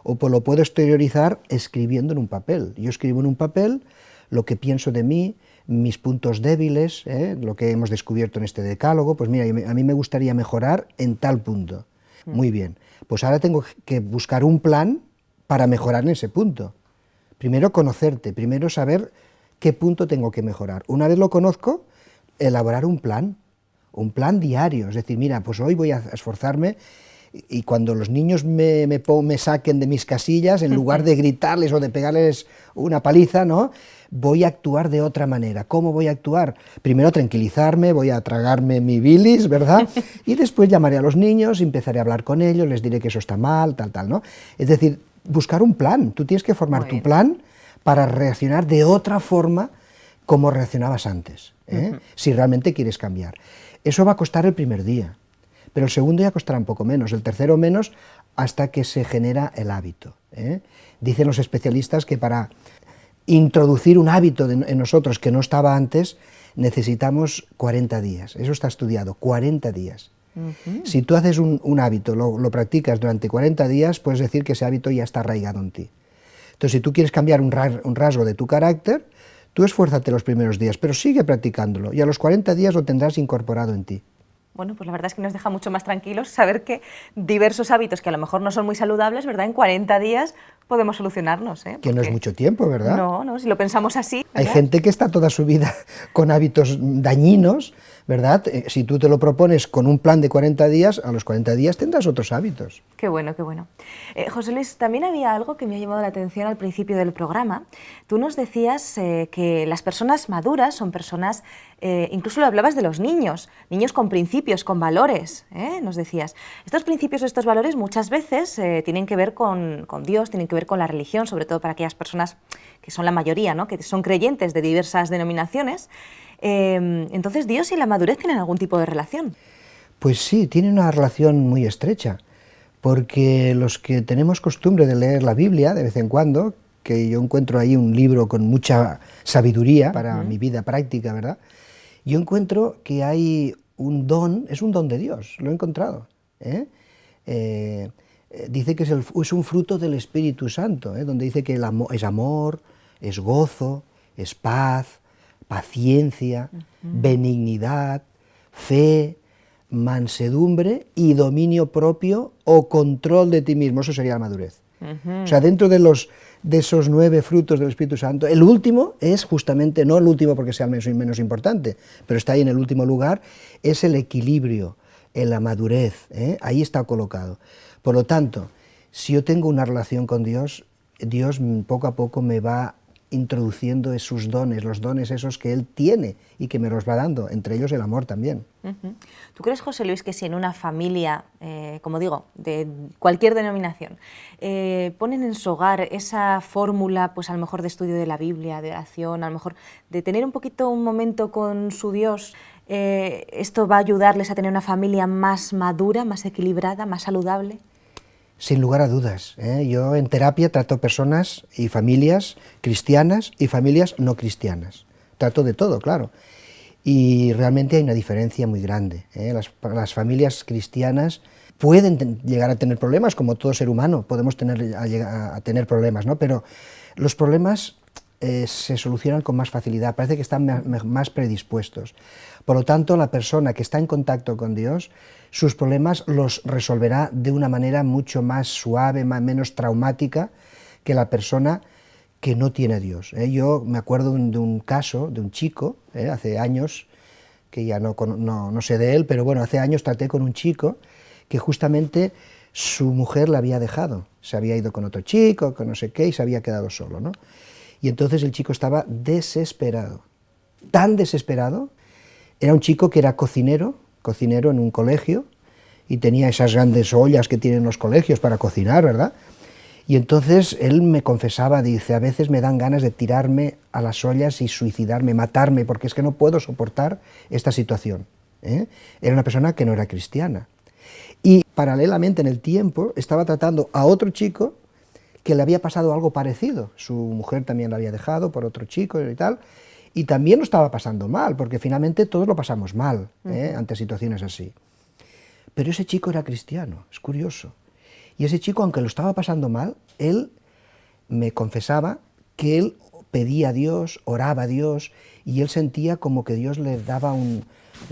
o lo puedo exteriorizar escribiendo en un papel. Yo escribo en un papel lo que pienso de mí, mis puntos débiles, lo que hemos descubierto en este decálogo, pues mira, a mí me gustaría mejorar en tal punto. Muy bien, pues ahora tengo que buscar un plan para mejorar en ese punto. Primero conocerte, primero saber qué punto tengo que mejorar. Una vez lo conozco, elaborar un plan diario, es decir, mira, pues hoy voy a esforzarme y cuando los niños me saquen de mis casillas, en lugar de gritarles o de pegarles una paliza, ¿no?, voy a actuar de otra manera. ¿Cómo voy a actuar? Primero tranquilizarme, voy a tragarme mi bilis, ¿verdad? Y después llamaré a los niños, empezaré a hablar con ellos, les diré que eso está mal, tal, ¿no? Es decir, buscar un plan. Tú tienes que formar tu plan para reaccionar de otra forma como reaccionabas antes, si realmente quieres cambiar. Eso va a costar el primer día, pero el segundo ya costará un poco menos, el tercero menos, hasta que se genera el hábito. Dicen los especialistas que para introducir un hábito en nosotros que no estaba antes, necesitamos 40 días, eso está estudiado, 40 días. Si tú haces un hábito, lo practicas durante 40 días, puedes decir que ese hábito ya está arraigado en ti. Entonces, si tú quieres cambiar un rasgo de tu carácter, tú esfuérzate los primeros días, pero sigue practicándolo, y a los 40 días lo tendrás incorporado en ti. Bueno, pues la verdad es que nos deja mucho más tranquilos saber que diversos hábitos que a lo mejor no son muy saludables, ¿verdad? En 40 días podemos solucionarnos, ¿eh? Que no es mucho tiempo, ¿verdad? No, si lo pensamos así. Hay ¿verdad? gente que está toda su vida con hábitos dañinos, ¿verdad? Si tú te lo propones con un plan de 40 días, a los 40 días tendrás otros hábitos. Qué bueno, qué bueno. José Luis, también había algo que me ha llamado la atención al principio del programa. Tú nos decías que las personas maduras son personas, incluso lo hablabas de los niños con principios, con valores, nos decías. Estos principios o estos valores muchas veces tienen que ver con Dios, tienen que ver con la religión, sobre todo para aquellas personas que son la mayoría, ¿no? Que son creyentes de diversas denominaciones. Entonces, ¿Dios y la madurez tienen algún tipo de relación? Pues sí, tiene una relación muy estrecha, porque los que tenemos costumbre de leer la Biblia de vez en cuando, que yo encuentro ahí un libro con mucha sabiduría para mi vida práctica, ¿verdad? Yo encuentro que hay un don, es un don de Dios, lo he encontrado, dice que es un fruto del Espíritu Santo, donde dice que es amor, es gozo, es paz, paciencia, benignidad, fe, mansedumbre y dominio propio o control de ti mismo. Eso sería la madurez. O sea, dentro de esos 9 frutos del Espíritu Santo, el último es justamente, no el último porque sea menos importante, pero está ahí en el último lugar, es el equilibrio, la madurez, ahí está colocado. Por lo tanto, si yo tengo una relación con Dios, Dios poco a poco me va introduciendo esos dones, los dones esos que Él tiene y que me los va dando, entre ellos el amor también. ¿Tú crees, José Luis, que si en una familia, como digo, de cualquier denominación, ponen en su hogar esa fórmula, pues a lo mejor de estudio de la Biblia, de oración, a lo mejor de tener un poquito un momento con su Dios, esto va a ayudarles a tener una familia más madura, más equilibrada, más saludable? Sin lugar a dudas. Yo en terapia trato personas y familias cristianas y familias no cristianas. Trato de todo, claro. Y realmente hay una diferencia muy grande. Las familias cristianas pueden llegar a tener problemas, como todo ser humano, podemos llegar a tener problemas, ¿no? Pero los problemas se solucionan con más facilidad, parece que están más predispuestos. Por lo tanto, la persona que está en contacto con Dios, sus problemas los resolverá de una manera mucho más suave, menos traumática que la persona que no tiene a Dios. Yo me acuerdo de un caso de un chico, hace años, que ya no sé de él, pero bueno, hace años traté con un chico que justamente su mujer le había dejado, se había ido con otro chico, con no sé qué, y se había quedado solo, ¿no? Y entonces el chico estaba desesperado, tan desesperado. Era un chico que era cocinero en un colegio, y tenía esas grandes ollas que tienen los colegios para cocinar, ¿verdad? Y entonces él me confesaba, dice, a veces me dan ganas de tirarme a las ollas y suicidarme, matarme, porque es que no puedo soportar esta situación. Era una persona que no era cristiana. Y paralelamente en el tiempo estaba tratando a otro chico que le había pasado algo parecido. Su mujer también la había dejado por otro chico y tal, y también lo estaba pasando mal, porque finalmente todos lo pasamos mal ante situaciones así. Pero ese chico era cristiano, es curioso. Y ese chico, aunque lo estaba pasando mal, él me confesaba que él pedía a Dios, oraba a Dios, y él sentía como que Dios le daba un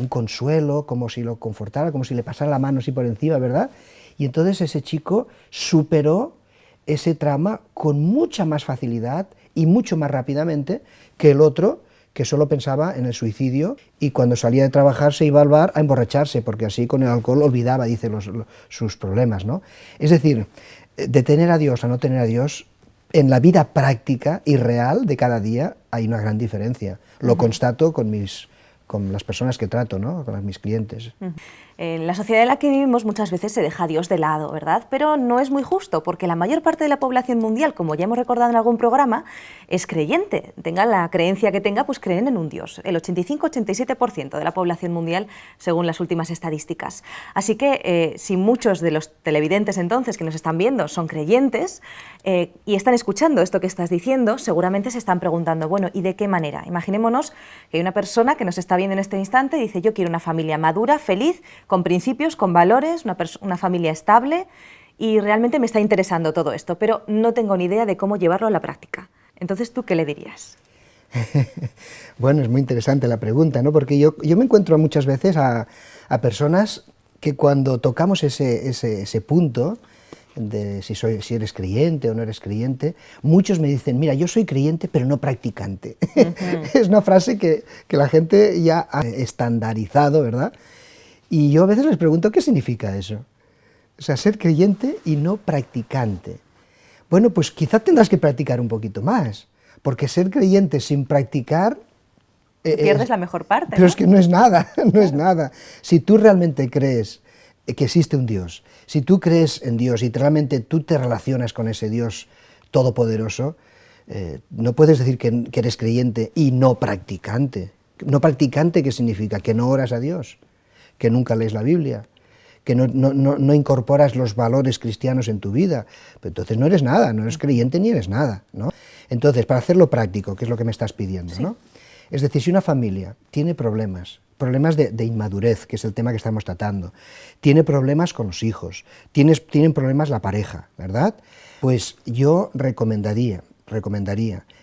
consuelo, como si lo confortara, como si le pasara la mano así por encima, ¿verdad? Y entonces ese chico superó ese trauma con mucha más facilidad y mucho más rápidamente que el otro, que solo pensaba en el suicidio, y cuando salía de trabajar se iba al bar a emborracharse, porque así con el alcohol olvidaba, dice, sus problemas, ¿no? Es decir, de tener a Dios a no tener a Dios, en la vida práctica y real de cada día hay una gran diferencia. Lo constato con las personas que trato, ¿no? Con mis clientes. En la sociedad en la que vivimos muchas veces se deja a Dios de lado, ¿verdad? Pero no es muy justo, porque la mayor parte de la población mundial, como ya hemos recordado en algún programa, es creyente. Tenga la creencia que tenga, pues creen en un Dios. El 85-87% de la población mundial, según las últimas estadísticas. Así que si muchos de los televidentes entonces que nos están viendo son creyentes y están escuchando esto que estás diciendo, seguramente se están preguntando, bueno, ¿y de qué manera? Imaginémonos que hay una persona que nos está viendo en este instante y dice, yo quiero una familia madura, feliz, con principios, con valores, una familia estable, y realmente me está interesando todo esto, pero no tengo ni idea de cómo llevarlo a la práctica. Entonces, ¿tú qué le dirías? Bueno, es muy interesante la pregunta, ¿no? Porque yo me encuentro muchas veces a personas que cuando tocamos ese punto de si eres creyente o no eres creyente, muchos me dicen, mira, yo soy creyente pero no practicante. Es una frase que la gente ya ha estandarizado, ¿verdad? Y yo a veces les pregunto, ¿qué significa eso? O sea, ser creyente y no practicante. Bueno, pues quizá tendrás que practicar un poquito más, porque ser creyente sin practicar... pierdes la mejor parte, pero ¿no? Es que no es nada, no es nada. Si tú realmente crees que existe un Dios, si tú crees en Dios y realmente tú te relacionas con ese Dios todopoderoso, no puedes decir que eres creyente y no practicante. No practicante, ¿qué significa? Que no oras a Dios, que nunca lees la Biblia, que no incorporas los valores cristianos en tu vida. Pero entonces no eres nada, no eres creyente ni eres nada, ¿no? Entonces, para hacerlo práctico, que es lo que me estás pidiendo, Sí. ¿no? Es decir, si una familia tiene problemas de inmadurez, que es el tema que estamos tratando, tiene problemas con los hijos, tienen problemas la pareja, ¿verdad? Pues yo recomendaría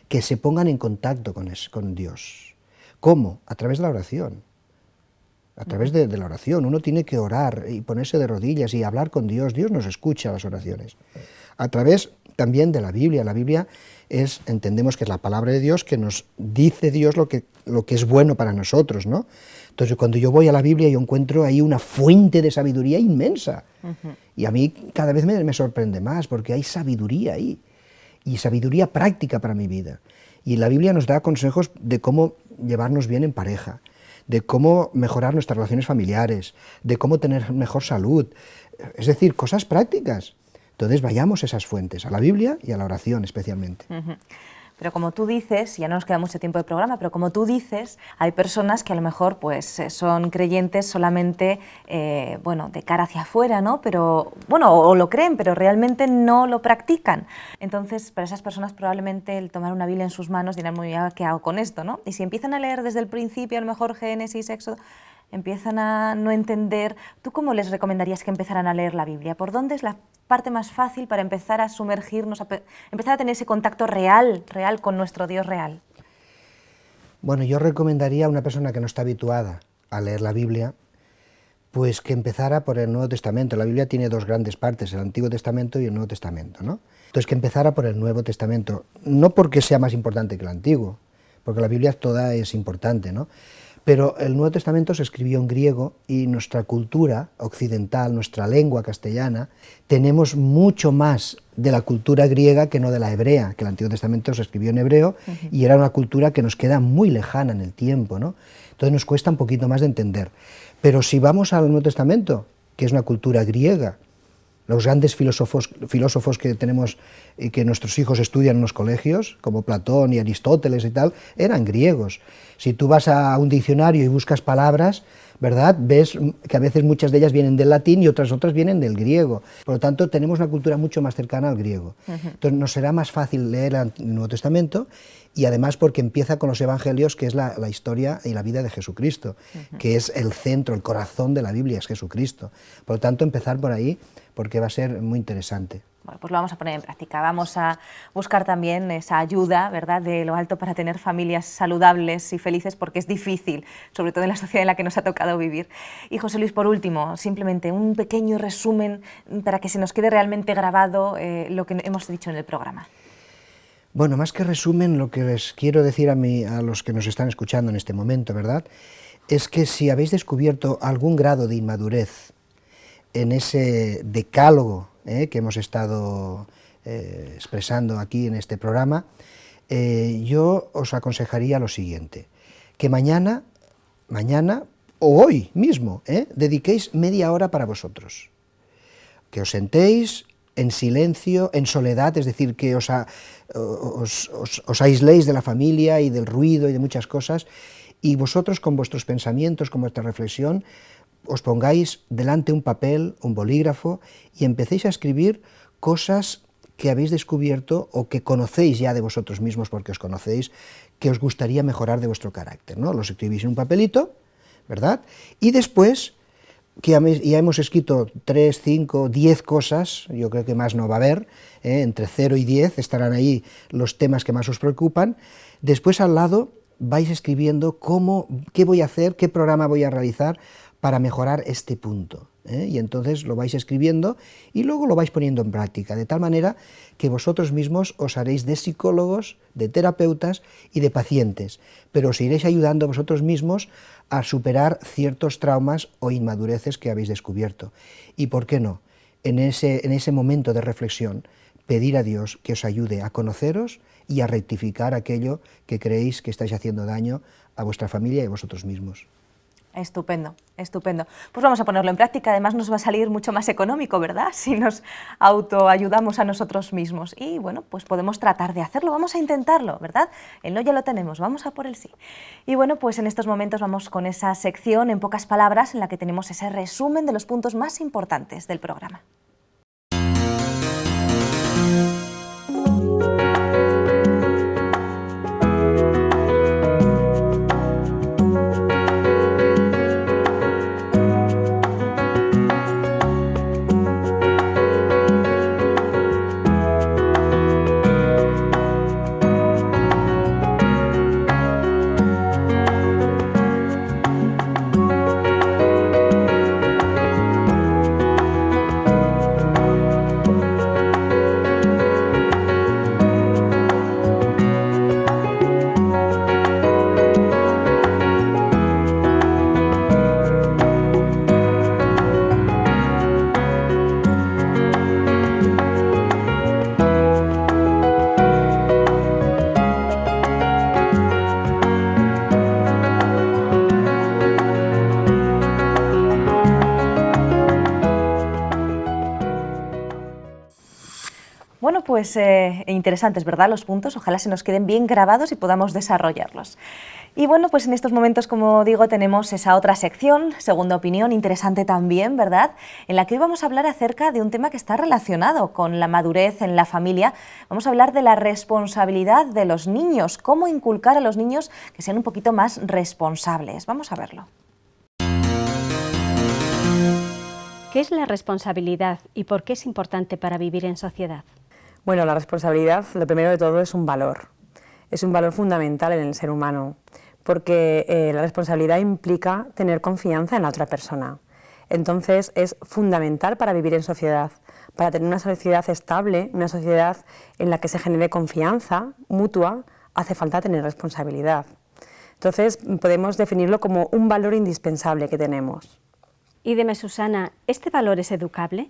que se pongan en contacto con Dios. ¿Cómo? A través de la oración. A través de la oración. Uno tiene que orar y ponerse de rodillas y hablar con Dios. Dios nos escucha las oraciones. A través también de la Biblia. La Biblia entendemos que es la palabra de Dios, que nos dice Dios lo que es bueno para nosotros, ¿no? Entonces, cuando yo voy a la Biblia, yo encuentro ahí una fuente de sabiduría inmensa. Y a mí cada vez me sorprende más, porque hay sabiduría ahí, y sabiduría práctica para mi vida. Y la Biblia nos da consejos de cómo llevarnos bien en pareja, de cómo mejorar nuestras relaciones familiares, de cómo tener mejor salud, es decir, cosas prácticas. Entonces vayamos a esas fuentes, a la Biblia y a la oración especialmente. Pero como tú dices, ya no nos queda mucho tiempo de programa, pero como tú dices, hay personas que a lo mejor pues son creyentes solamente, bueno, de cara hacia afuera, ¿no? Pero, bueno, o lo creen, pero realmente no lo practican. Entonces, para esas personas probablemente el tomar una Biblia en sus manos dirán, muy bien, ¿qué hago con esto, no? Y si empiezan a leer desde el principio, a lo mejor Génesis, Éxodo, empiezan a no entender. ¿Tú cómo les recomendarías que empezaran a leer la Biblia? ¿Por dónde es la parte más fácil para empezar a sumergirnos, empezar a tener ese contacto real con nuestro Dios real? Bueno, yo recomendaría a una persona que no está habituada a leer la Biblia, pues que empezara por el Nuevo Testamento. La Biblia tiene dos grandes partes, el Antiguo Testamento y el Nuevo Testamento, ¿no? Entonces, que empezara por el Nuevo Testamento, no porque sea más importante que el Antiguo, porque la Biblia toda es importante, ¿no? Pero el Nuevo Testamento se escribió en griego y nuestra cultura occidental, nuestra lengua castellana, tenemos mucho más de la cultura griega que no de la hebrea, que el Antiguo Testamento se escribió en hebreo y era una cultura que nos queda muy lejana en el tiempo, ¿no? Entonces nos cuesta un poquito más de entender. Pero si vamos al Nuevo Testamento, que es una cultura griega, los grandes filósofos que tenemos y que nuestros hijos estudian en los colegios, como Platón y Aristóteles y tal, eran griegos. Si tú vas a un diccionario y buscas palabras, ¿verdad?, ves que a veces muchas de ellas vienen del latín y otras vienen del griego. Por lo tanto, tenemos una cultura mucho más cercana al griego. Entonces, nos será más fácil leer el Nuevo Testamento, y además porque empieza con los evangelios, que es la historia y la vida de Jesucristo, que es el centro, el corazón de la Biblia, es Jesucristo. Por lo tanto, empezar por ahí, porque va a ser muy interesante. Bueno, pues lo vamos a poner en práctica. Vamos a buscar también esa ayuda, ¿verdad?, de lo alto para tener familias saludables y felices, porque es difícil, sobre todo en la sociedad en la que nos ha tocado vivir. Y José Luis, por último, simplemente un pequeño resumen para que se nos quede realmente grabado lo que hemos dicho en el programa. Bueno, más que resumen, lo que les quiero decir a los que nos están escuchando en este momento, ¿verdad?, es que si habéis descubierto algún grado de inmadurez en ese decálogo que hemos estado expresando aquí en este programa, yo os aconsejaría lo siguiente, que mañana o hoy mismo, dediquéis media hora para vosotros. Que os sentéis en silencio, en soledad, es decir, que os aisléis de la familia y del ruido y de muchas cosas, y vosotros con vuestros pensamientos, con vuestra reflexión, os pongáis delante un papel, un bolígrafo, y empecéis a escribir cosas que habéis descubierto o que conocéis ya de vosotros mismos porque os conocéis, que os gustaría mejorar de vuestro carácter, ¿no? Los escribís en un papelito, ¿verdad? Y después, que ya hemos escrito 3, 5, 10 cosas, yo creo que más no va a haber, entre 0 y 10 estarán ahí los temas que más os preocupan, después al lado vais escribiendo qué voy a hacer, qué programa voy a realizar para mejorar este punto, y entonces lo vais escribiendo y luego lo vais poniendo en práctica, de tal manera que vosotros mismos os haréis de psicólogos, de terapeutas y de pacientes, pero os iréis ayudando vosotros mismos a superar ciertos traumas o inmadureces que habéis descubierto. Y por qué no, en ese momento de reflexión, pedir a Dios que os ayude a conoceros y a rectificar aquello que creéis que estáis haciendo daño a vuestra familia y a vosotros mismos. Estupendo, estupendo. Pues vamos a ponerlo en práctica, además nos va a salir mucho más económico, ¿verdad? Si nos autoayudamos a nosotros mismos. Y bueno, pues podemos tratar de hacerlo, vamos a intentarlo, ¿verdad? El no ya lo tenemos, vamos a por el sí. Y bueno, pues en estos momentos vamos con esa sección en pocas palabras en la que tenemos ese resumen de los puntos más importantes del programa. Bueno, pues interesantes, ¿verdad? Los puntos, ojalá se nos queden bien grabados y podamos desarrollarlos. Y bueno, pues en estos momentos, como digo, tenemos esa otra sección, segunda opinión, interesante también, ¿verdad? En la que hoy vamos a hablar acerca de un tema que está relacionado con la madurez en la familia. Vamos a hablar de la responsabilidad de los niños, cómo inculcar a los niños que sean un poquito más responsables. Vamos a verlo. ¿Qué es la responsabilidad y por qué es importante para vivir en sociedad? Bueno, la responsabilidad, lo primero de todo, es un valor fundamental en el ser humano, porque la responsabilidad implica tener confianza en la otra persona. Entonces es fundamental para vivir en sociedad, para tener una sociedad estable, una sociedad en la que se genere confianza mutua, hace falta tener responsabilidad. Entonces podemos definirlo como un valor indispensable que tenemos. Y dime, Susana, ¿este valor es educable?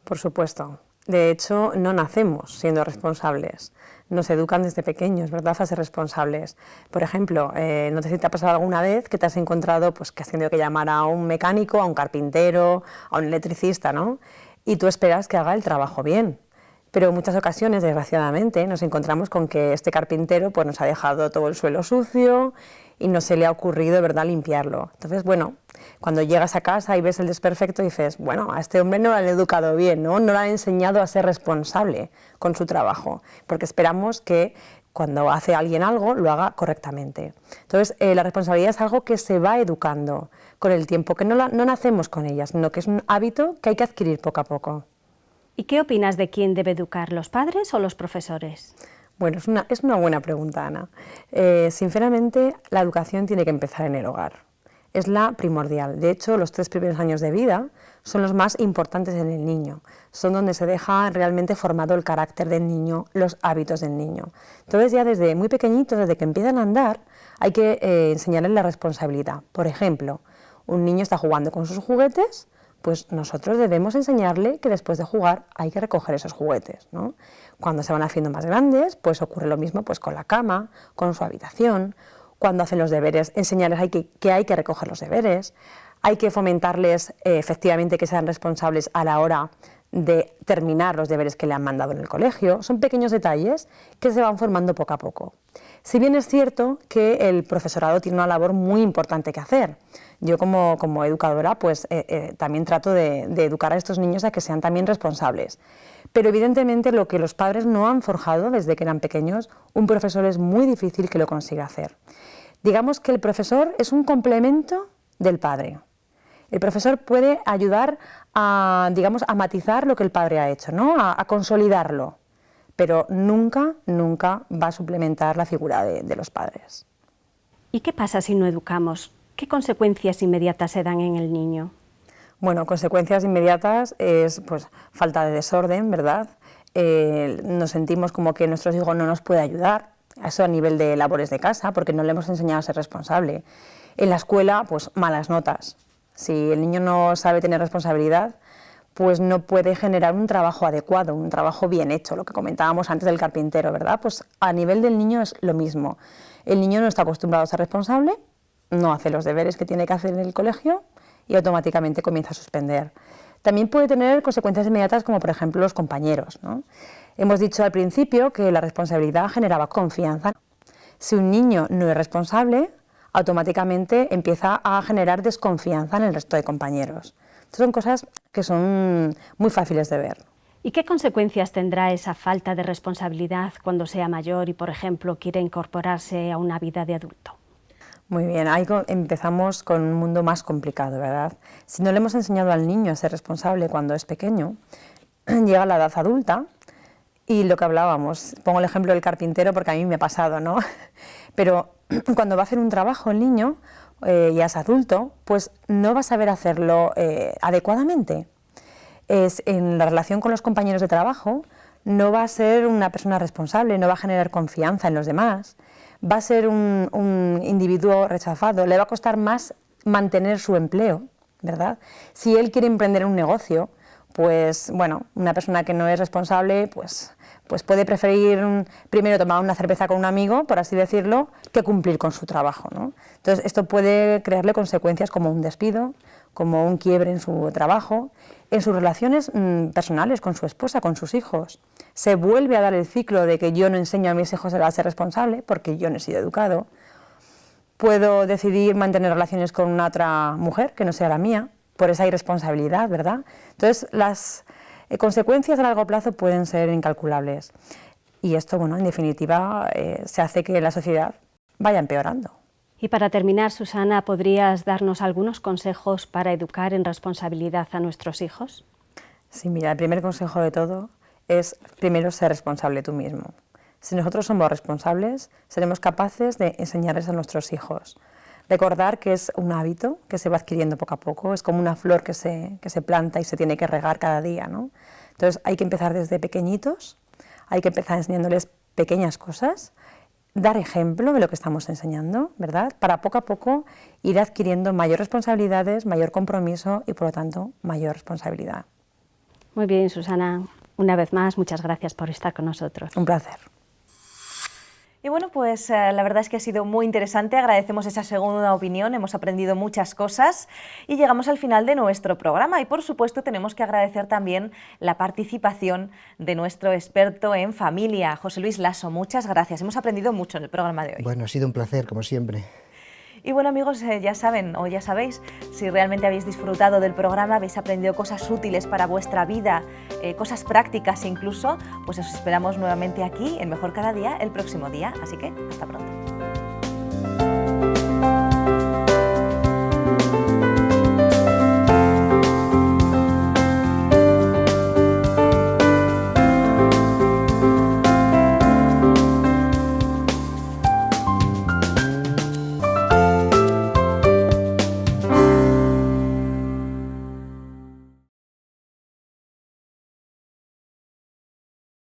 Por supuesto. De hecho, no nacemos siendo responsables. Nos educan desde pequeños, ¿verdad?, a ser responsables. Por ejemplo, no sé si te ha pasado alguna vez que te has encontrado pues, que has tenido que llamar a un mecánico, a un carpintero, a un electricista, ¿no? Y tú esperas que haga el trabajo bien. Pero en muchas ocasiones, desgraciadamente, nos encontramos con que este carpintero pues, nos ha dejado todo el suelo sucio y no se le ha ocurrido, ¿verdad?, limpiarlo. Entonces, bueno, cuando llegas a casa y ves el desperfecto dices, bueno, a este hombre no lo han educado bien, ¿no? No lo han enseñado a ser responsable con su trabajo, porque esperamos que cuando hace alguien algo lo haga correctamente. Entonces, la responsabilidad es algo que se va educando con el tiempo, que no nacemos con ella, sino que es un hábito que hay que adquirir poco a poco. ¿Y qué opinas de quién debe educar, los padres o los profesores? Bueno, es una buena pregunta, Ana. Sinceramente, la educación tiene que empezar en el hogar. Es la primordial. De hecho, los 3 primeros años de vida son los más importantes en el niño. Son donde se deja realmente formado el carácter del niño, los hábitos del niño. Entonces, ya desde muy pequeñitos, desde que empiezan a andar, hay que enseñarles la responsabilidad. Por ejemplo, un niño está jugando con sus juguetes, pues nosotros debemos enseñarle que después de jugar hay que recoger esos juguetes, ¿no? Cuando se van haciendo más grandes, pues ocurre lo mismo pues, con la cama, con su habitación. cuando hacen los deberes, enseñarles que hay que recoger los deberes, hay que fomentarles efectivamente que sean responsables a la hora de terminar los deberes que le han mandado en el colegio. Son pequeños detalles que se van formando poco a poco. Si bien es cierto que el profesorado tiene una labor muy importante que hacer. Yo como educadora pues también trato de educar a estos niños a que sean también responsables. Pero evidentemente lo que los padres no han forjado desde que eran pequeños, un profesor es muy difícil que lo consiga hacer. Digamos que el profesor es un complemento del padre. El profesor puede ayudar a matizar lo que el padre ha hecho, ¿no? a consolidarlo, pero nunca va a suplementar la figura de los padres. ¿Y qué pasa si no educamos? ¿Qué consecuencias inmediatas se dan en el niño? Bueno, consecuencias inmediatas es pues falta de desorden, ¿verdad? Nos sentimos como que nuestros hijos no nos pueden ayudar, eso a nivel de labores de casa, porque no le hemos enseñado a ser responsable. En la escuela, pues malas notas. Si el niño no sabe tener responsabilidad, pues no puede generar un trabajo adecuado, un trabajo bien hecho, lo que comentábamos antes del carpintero, ¿verdad? Pues a nivel del niño es lo mismo. El niño no está acostumbrado a ser responsable, no hace los deberes que tiene que hacer en el colegio y automáticamente comienza a suspender. También puede tener consecuencias inmediatas como por ejemplo los compañeros, ¿no? Hemos dicho al principio que la responsabilidad generaba confianza. Si un niño no es responsable, automáticamente empieza a generar desconfianza en el resto de compañeros. Estas son cosas que son muy fáciles de ver. ¿Y qué consecuencias tendrá esa falta de responsabilidad cuando sea mayor y, por ejemplo, quiere incorporarse a una vida de adulto? Muy bien, ahí empezamos con un mundo más complicado, ¿verdad? Si no le hemos enseñado al niño a ser responsable cuando es pequeño, llega a la edad adulta y lo que hablábamos, pongo el ejemplo del carpintero porque a mí me ha pasado, ¿no? Pero cuando va a hacer un trabajo el niño, ya es adulto, pues no va a saber hacerlo adecuadamente. En la relación con los compañeros de trabajo no va a ser una persona responsable, no va a generar confianza en los demás, va a ser un individuo rechazado, le va a costar más mantener su empleo, ¿verdad? Si él quiere emprender un negocio, pues bueno, una persona que no es responsable, pues puede preferir primero tomar una cerveza con un amigo, por así decirlo, que cumplir con su trabajo, ¿no? Entonces esto puede crearle consecuencias como un despido, como un quiebre en su trabajo, en sus relaciones personales con su esposa, con sus hijos. Se vuelve a dar el ciclo de que yo no enseño a mis hijos a ser responsable porque yo no he sido educado. Puedo decidir mantener relaciones con una otra mujer que no sea la mía, por esa irresponsabilidad, ¿verdad? Entonces las consecuencias a largo plazo pueden ser incalculables. Y esto, bueno, en definitiva, se hace que la sociedad vaya empeorando. Y para terminar, Susana, ¿podrías darnos algunos consejos para educar en responsabilidad a nuestros hijos? Sí, mira, el primer consejo de todo es primero ser responsable tú mismo. Si nosotros somos responsables, seremos capaces de enseñarles a nuestros hijos. Recordar que es un hábito que se va adquiriendo poco a poco, es como una flor que se planta y se tiene que regar cada día, ¿no? Entonces hay que empezar desde pequeñitos, hay que empezar enseñándoles pequeñas cosas, dar ejemplo de lo que estamos enseñando, ¿verdad? Para poco a poco ir adquiriendo mayor responsabilidades, mayor compromiso y por lo tanto mayor responsabilidad. Muy bien, Susana, una vez más, muchas gracias por estar con nosotros. Un placer. Y bueno, pues la verdad es que ha sido muy interesante, agradecemos esa segunda opinión, hemos aprendido muchas cosas y llegamos al final de nuestro programa y por supuesto tenemos que agradecer también la participación de nuestro experto en familia, José Luis Lasso. Muchas gracias, hemos aprendido mucho en el programa de hoy. Bueno, ha sido un placer, como siempre. Y bueno amigos, ya saben o ya sabéis, si realmente habéis disfrutado del programa, habéis aprendido cosas útiles para vuestra vida, cosas prácticas incluso, pues os esperamos nuevamente aquí en Mejor Cada Día el próximo día, así que hasta pronto.